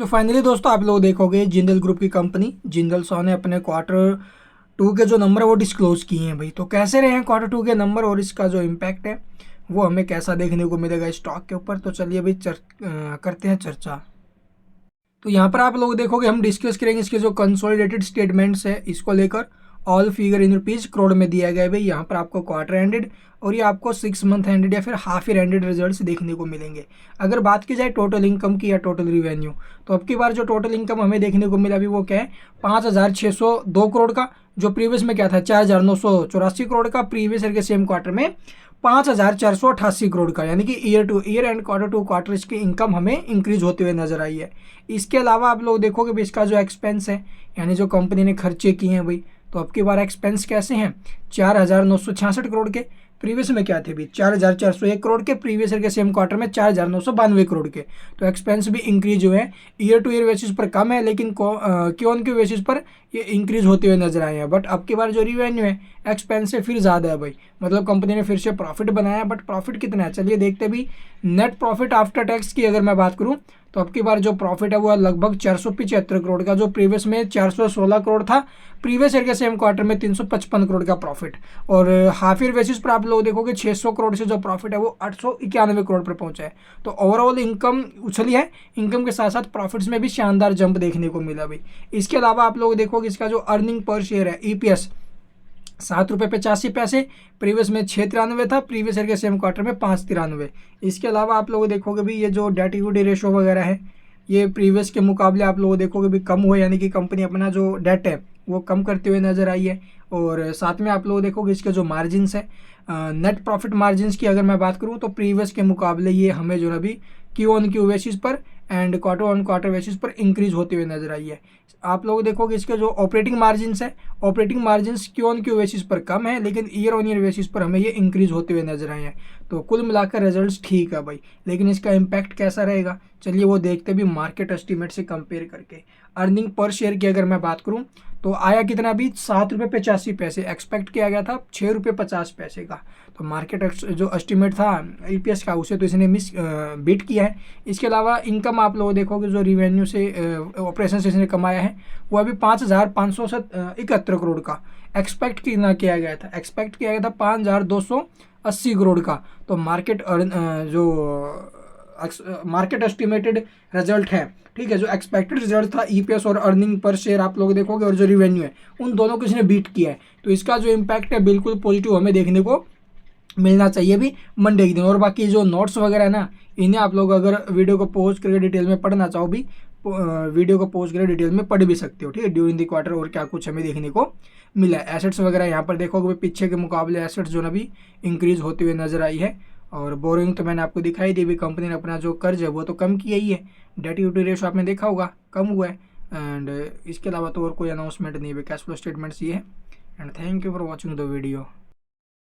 So finally दोस्तों आप लोग देखोगे जिंदल ग्रुप की कंपनी जिंदल सॉ ने अपने क्वार्टर 2 के जो नंबर है वो डिस्क्लोज किए हैं भाई। तो कैसे रहे हैं क्वार्टर 2 के नंबर और इसका जो इम्पैक्ट है वो हमें कैसा देखने को मिलेगा स्टॉक के ऊपर। तो चलिए भाई करते हैं चर्चा। तो यहाँ पर आप लोग देखोगे हम डिस्कस करेंगे इसके जो कंसोलिडेटेड स्टेटमेंट्स है इसको लेकर। All figure in rupees crore में दिया गया है भाई। यहाँ पर आपको क्वार्टर एंडेड और ये आपको 6 मंथ एंडेड या फिर हाफ ईयर एंडेड रिजल्ट्स देखने को मिलेंगे। अगर बात की जाए टोटल इनकम की या टोटल रिवेन्यू, तो अब की बार जो टोटल इनकम हमें देखने को मिला अभी वो क्या है 5,602 करोड़ का, जो प्रीवियस में क्या था 4,984 करोड़ का, प्रीवियस ईयर के सेम क्वार्टर में 5,488 करोड़ का, यानी कि year two year and quarter इसकी इनकम हमें इंक्रीज होते हुए नजर आई है। इसके अलावा आप लोग देखोगे भी इसका जो एक्सपेंस है यानी जो कंपनी ने खर्चे किए हैं भाई, तो अब की बार एक्सपेंस कैसे हैं 4,966 करोड़ के, प्रीवियस में क्या थे भी 4,401 करोड़ के, प्रीवियस ईयर के सेम क्वार्टर में 4,992 करोड़ के। तो एक्सपेंस भी इंक्रीज हुए हैं, ईयर टू ईयर बेसिस पर कम है लेकिन क्यों ऑन क्यू बेसिस पर ये इंक्रीज होते हुए नजर आए हैं। बट अब की बार जो रिवेन्यू है एक्सपेंस से फिर ज़्यादा है भाई, मतलब कंपनी ने फिर से प्रॉफिट बनाया। बट प्रॉफिट कितना है चलिए देखते भी। नेट प्रॉफिट आफ्टर टैक्स की अगर मैं बात करूँ तो अब की बार जो प्रॉफिट है वो लगभग 475 करोड़ का, जो प्रीवियस में 416 करोड़ था, प्रीवियस ईयर के सेम क्वार्टर में 355 करोड़ का प्रॉफिट। और हाफ ईयर बेसिस पर आप लोग देखोगे 600 करोड़ से जो प्रॉफिट है वो 891 करोड़ पर पहुंचा है। तो ओवरऑल इनकम उछली है, इनकम के साथ साथ प्रॉफिट्स में भी शानदार जंप देखने को मिला भाई। इसके अलावा आप लोग देखोगे इसका जो अर्निंग पर शेयर है EPS 7.85 रुपये, प्रीवियस में 6.93 था, प्रीवियस ईयर के सेम क्वार्टर में 5.93। इसके अलावा आप लोग देखोगे भी ये जो डेट इक्विटी रेशो वगैरह है ये प्रीवियस के मुकाबले आप लोग देखोगे भी कम हुआ, यानी कि कंपनी अपना जो डेट है वो कम करते हुए नजर आई है। और साथ में आप लोग देखोगे इसके जो मार्जिन्स है, नेट प्रॉफिट मार्जिन्स की अगर मैं बात करूँ तो प्रीवियस के मुकाबले ये हमें जो है अभी क्यू ऑन क्यू बेसिस पर and quarter on quarter basis पर इंक्रीज होते हुए नजर आई है। आप लोग देखोगे इसके जो ऑपरेटिंग मार्जिन्स है, operating margins Q on Q basis पर कम है लेकिन ईयर ऑन ईयर बेसिस पर हमें ये इंक्रीज होते हुए नजर आए हैं। तो कुल मिलाकर रिजल्ट्स ठीक है भाई, लेकिन इसका इम्पैक्ट कैसा रहेगा चलिए वो देखते भी मार्केट एस्टिमेट से कंपेयर करके। अर्निंग पर शेयर की अगर मैं बात करूँ तो आया कितना भी 7.85 रुपये, एक्सपेक्ट किया गया था 6.50 रुपये का। तो मार्केट जो एस्टिमेट था EPS का उसे तो इसने बीट किया है। इसके अलावा इनकम आप लोग देखोगे जो रिवेन्यू से ऑपरेशन से इसने कमाया है वो अभी 5,571 करोड़ का, एक्सपेक्ट कितना किया गया था, एक्सपेक्ट किया गया था 5,280 करोड़ का। तो मार्केट एस्टिमेटेड रिजल्ट है, ठीक है, जो एक्सपेक्टेड रिजल्ट था EPS और अर्निंग पर शेयर आप लोग देखोगे और जो रिवेन्यू है उन दोनों को इसने बीट किया है। तो इसका जो इम्पैक्ट है बिल्कुल पॉजिटिव हमें देखने को मिलना चाहिए भी मंडे के दिन। और बाकी जो नोट्स वगैरह है ना इन्हें आप लोग अगर वीडियो को पॉज करके डिटेल में पढ़ना चाहो भी वीडियो को पॉज करके डिटेल में पढ़ भी सकते हो, ठीक है, ड्यूरिंग द क्वार्टर और क्या कुछ हमें देखने को मिला है। एसेट्स वगैरह यहाँ पर देखोगे पीछे के मुकाबले एसेट्स जो ना भी इंक्रीज होते हुए नजर आई है। और बोरिंग तो मैंने आपको दिखाई दी भी, कंपनी ने अपना जो कर्ज है वो तो कम किया ही है, डेट इक्विटी रेशो आपने देखा होगा कम हुआ है। एंड इसके अलावा तो और कोई अनाउंसमेंट नहीं है, कैश फ्लो स्टेटमेंट्स ये है। And thank you for watching the video.